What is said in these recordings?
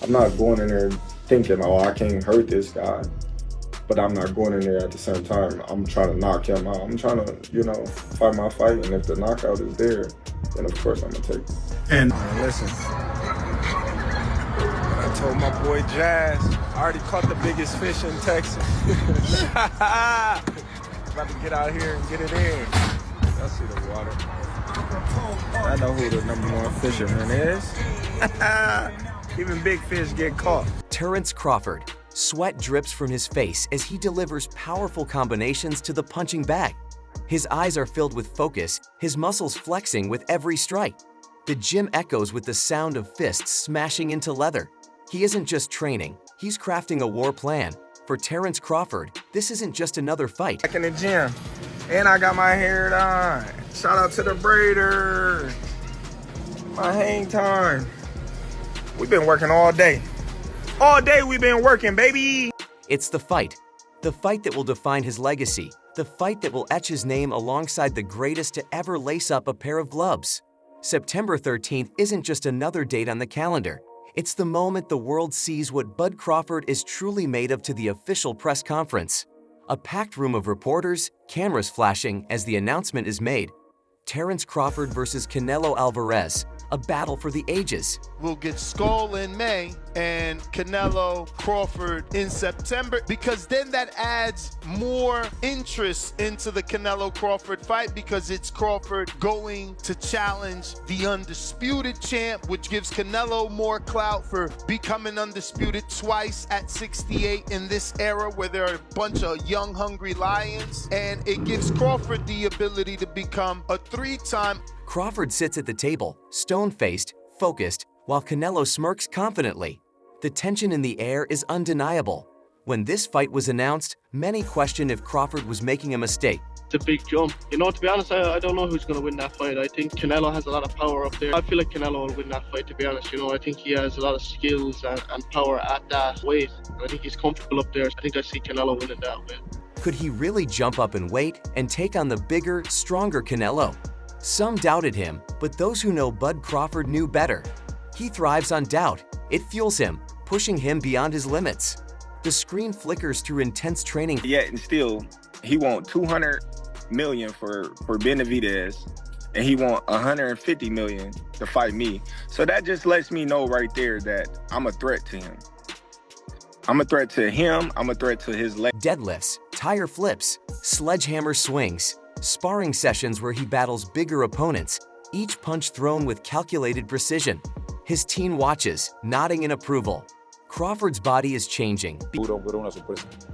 I'm not going in there thinking, oh, I can't hurt this guy. But I'm not going in there at the same time. I'm trying to knock him out. I'm trying to, fight my fight. And if the knockout is there, then of course I'm going to take it. And listen, I told my boy Jazz, I already caught the biggest fish in Texas. About to get out here and get it in. Y'all see the water. I know who the #1 fisherman is. Even big fish get caught. Terence Crawford. Sweat drips from his face as he delivers powerful combinations to the punching bag. His eyes are filled with focus, his muscles flexing with every strike. The gym echoes with the sound of fists smashing into leather. He isn't just training, he's crafting a war plan. For Terence Crawford, this isn't just another fight. Back in the gym, and I got my hair done. Shout out to the braider. My hang time. We've been working all day. All day we've been working, baby. It's the fight that will define his legacy, the fight that will etch his name alongside the greatest to ever lace up a pair of gloves. September 13th isn't just another date on the calendar. It's the moment the world sees what Bud Crawford is truly made of to the official press conference. A packed room of reporters, cameras flashing as the announcement is made. Terence Crawford versus Canelo Alvarez, a battle for the ages. We'll get Skull in May and Canelo Crawford in September, because then that adds more interest into the Canelo Crawford fight, because it's Crawford going to challenge the undisputed champ, which gives Canelo more clout for becoming undisputed twice at 68 in this era where there are a bunch of young, hungry lions, and it gives Crawford the ability to become a 3-time. Crawford sits at the table, stone-faced, focused, while Canelo smirks confidently. The tension in the air is undeniable. When this fight was announced, many questioned if Crawford was making a mistake. It's a big jump. To be honest, I don't know who's going to win that fight. I think Canelo has a lot of power up there. I feel like Canelo will win that fight, to be honest. I think he has a lot of skills and power at that weight. I think he's comfortable up there. I think I see Canelo winning that weight. Could he really jump up in weight and take on the bigger, stronger Canelo? Some doubted him, but those who know Bud Crawford knew better. He thrives on doubt. It fuels him, pushing him beyond his limits. The screen flickers through intense training. Yet and still, he want $200 million for Benavidez, and he want $150 million to fight me. So that just lets me know right there that I'm a threat to him. I'm a threat to him. I'm a threat to his leg. Deadlifts, tire flips, sledgehammer swings, sparring sessions where he battles bigger opponents, each punch thrown with calculated precision. His team watches, nodding in approval. Crawford's body is changing.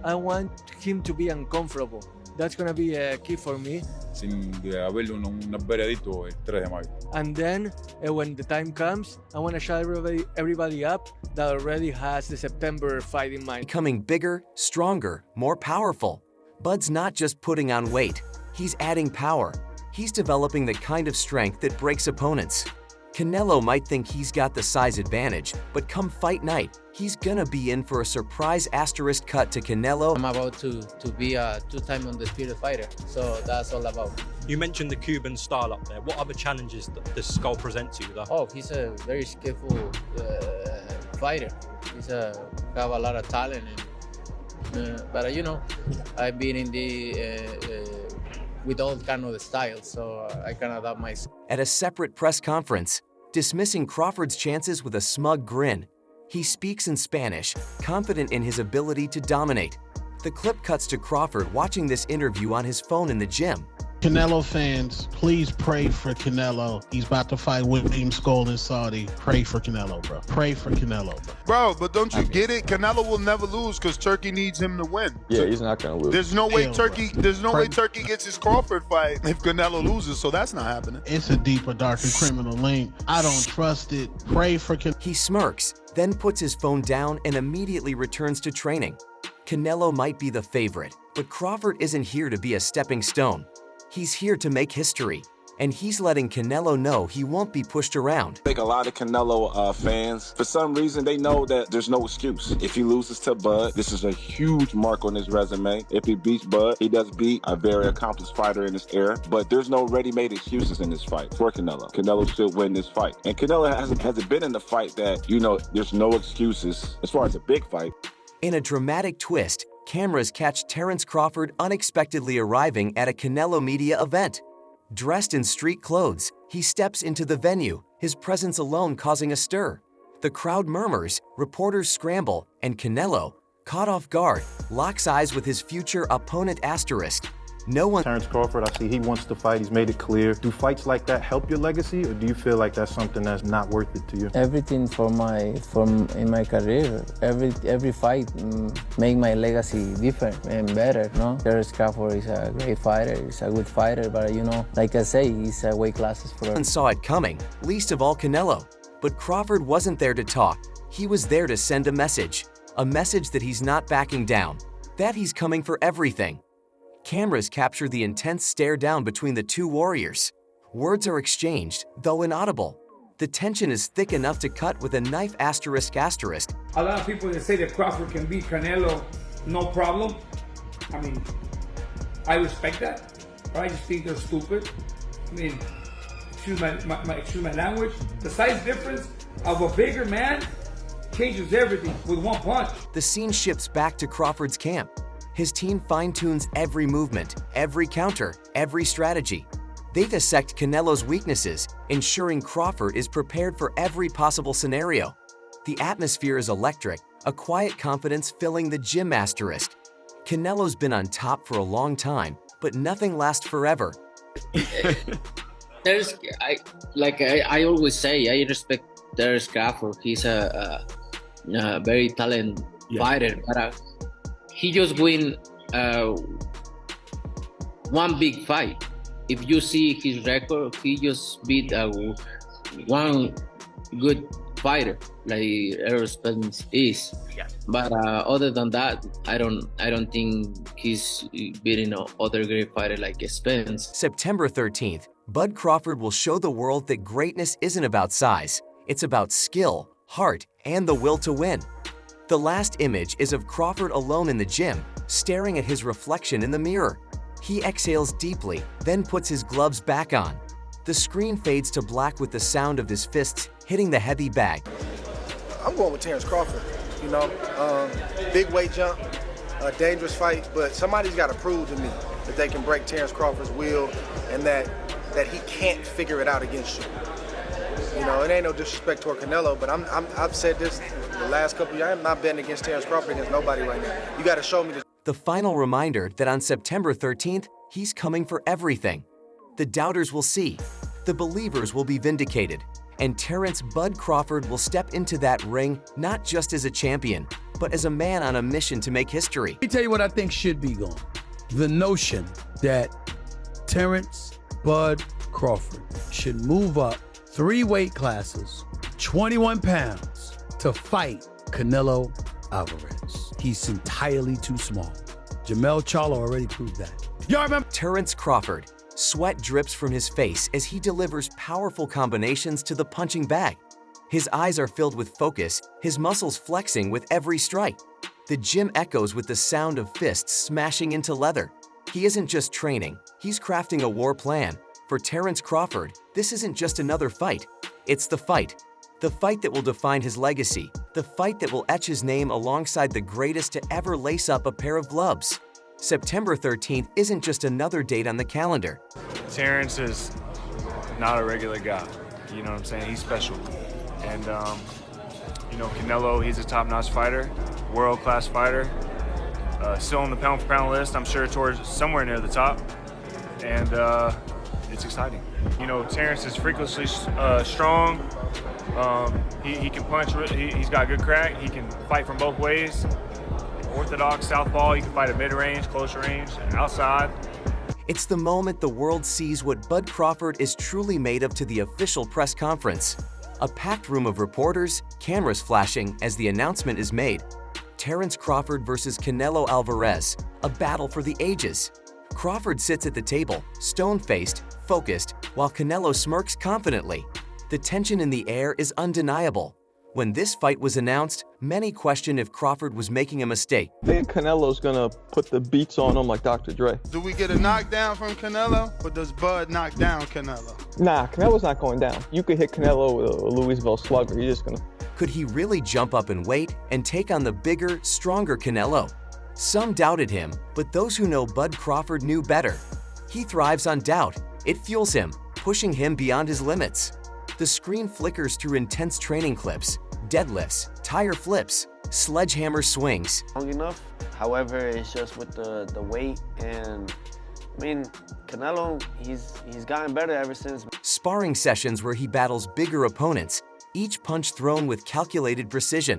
I want him to be uncomfortable. That's going to be a key for me. Sin haberle un veredicto el 3 de mayo. And then, when the time comes, I want to shut everybody up that already has the September fight in mind. Becoming bigger, stronger, more powerful. Bud's not just putting on weight. He's adding power. He's developing the kind of strength that breaks opponents. Canelo might think he's got the size advantage, but come fight night, he's gonna be in for a surprise asterisk cut to Canelo. I'm about to be a 2-time undisputed fighter, so that's all about. You mentioned the Cuban style up there. What other challenges does Skull present to you? Oh, he's a very skillful fighter. He's have a lot of talent, but I've been in the with all kind of the styles, so I can adapt myself. At a separate press conference, dismissing Crawford's chances with a smug grin, he speaks in Spanish, confident in his ability to dominate. The clip cuts to Crawford watching this interview on his phone in the gym. Canelo fans, please pray for Canelo. He's about to fight William Skull in Saudi. Pray for Canelo, bro. Pray for Canelo, bro. Bro, but don't you get it? Canelo will never lose because Turkey needs him to win. Yeah, he's not gonna lose. There's no way Turkey gets his Crawford fight if Canelo loses, so that's not happening. It's a deeper, darker criminal link. I don't trust it. Pray for Canelo. He smirks, then puts his phone down and immediately returns to training. Canelo might be the favorite, but Crawford isn't here to be a stepping stone. He's here to make history, and he's letting Canelo know he won't be pushed around. I think a lot of Canelo fans, for some reason, they know that there's no excuse. If he loses to Bud, this is a huge mark on his resume. If he beats Bud, he does beat a very accomplished fighter in this era. But there's no ready-made excuses in this fight for Canelo. Canelo should win this fight. And Canelo hasn't been in the fight that, you know, there's no excuses as far as a big fight. In a dramatic twist, cameras catch Terence Crawford unexpectedly arriving at a Canelo media event. Dressed in street clothes, he steps into the venue, his presence alone causing a stir. The crowd murmurs, reporters scramble, and Canelo, caught off guard, locks eyes with his future opponent asterisk. No one. Terence Crawford, I see he wants to fight. He's made it clear. Do fights like that help your legacy, or do you feel like that's something that's not worth it to you? Everything in my career, every fight make my legacy different and better. No, Terence Crawford is a great fighter. He's a good fighter, but you know, like I say, he's a weight classes for. No one saw it coming, least of all Canelo. But Crawford wasn't there to talk. He was there to send a message that he's not backing down, that he's coming for everything. Cameras capture the intense stare down between the two warriors. Words are exchanged, though inaudible. The tension is thick enough to cut with a knife asterisk asterisk. A lot of people that say that Crawford can beat Canelo, no problem. I mean, I respect that, but I just think they're stupid. I mean, excuse my language. The size difference of a bigger man changes everything with one punch. The scene shifts back to Crawford's camp. His team fine-tunes every movement, every counter, every strategy. They dissect Canelo's weaknesses, ensuring Crawford is prepared for every possible scenario. The atmosphere is electric, a quiet confidence filling the gym asterisk. Canelo's been on top for a long time, but nothing lasts forever. I always say, I respect Terence Crawford. He's a very talented fighter, but he just win one big fight. If you see his record, he just beat one good fighter like Errol Spence is. But other than that, I don't think he's beating other great fighter like Spence. September 13th, Bud Crawford will show the world that greatness isn't about size. It's about skill, heart, and the will to win. The last image is of Crawford alone in the gym, staring at his reflection in the mirror. He exhales deeply, then puts his gloves back on. The screen fades to black with the sound of his fists hitting the heavy bag. I'm going with Terence Crawford. You know, big weight jump, a dangerous fight, but somebody's got to prove to me that they can break Terence Crawford's will and that he can't figure it out against you. You know, it ain't no disrespect toward Canelo, but I've said this the last couple of years. I'm not betting against Terence Crawford against nobody right now. You got to show me this. The final reminder that on September 13th, he's coming for everything. The doubters will see, the believers will be vindicated, and Terence "Bud" Crawford will step into that ring not just as a champion, but as a man on a mission to make history. Let me tell you what I think should be gone. The notion that Terence "Bud" Crawford should move up 3 weight classes, 21 pounds, to fight Canelo Alvarez. He's entirely too small. Jermell Charlo already proved that. Y'all remember? Terence Crawford. Sweat drips from his face as he delivers powerful combinations to the punching bag. His eyes are filled with focus, his muscles flexing with every strike. The gym echoes with the sound of fists smashing into leather. He isn't just training, he's crafting a war plan. For Terence Crawford, this isn't just another fight. It's the fight. The fight that will define his legacy. The fight that will etch his name alongside the greatest to ever lace up a pair of gloves. September 13th isn't just another date on the calendar. Terence is not a regular guy. You know what I'm saying? He's special. And, you know, Canelo, he's a top-notch fighter, world-class fighter. Still on the pound-for-pound list, I'm sure towards somewhere near the top. And it's exciting. You know, Terence is freakishly strong. He can punch, he's got good crack, he can fight from both ways. Orthodox, southpaw, he can fight at mid-range, closer range, outside. It's the moment the world sees what Bud Crawford is truly made of to the official press conference. A packed room of reporters, cameras flashing as the announcement is made. Terence Crawford versus Canelo Alvarez, a battle for the ages. Crawford sits at the table, stone-faced, focused, while Canelo smirks confidently. The tension in the air is undeniable. When this fight was announced, many questioned if Crawford was making a mistake. I think Canelo's gonna put the beats on him like Dr. Dre. Do we get a knockdown from Canelo, or does Bud knock down Canelo? Nah, Canelo's not going down. You could hit Canelo with a Louisville slugger. You're just gonna... Could he really jump up in weight and take on the bigger, stronger Canelo? Some doubted him, but those who know Bud Crawford knew better. He thrives on doubt. It fuels him, pushing him beyond his limits. The screen flickers through intense training clips, deadlifts, tire flips, sledgehammer swings. Long enough. However, it's just with the weight, and I mean, Canelo, he's gotten better ever since. Sparring sessions where he battles bigger opponents, each punch thrown with calculated precision.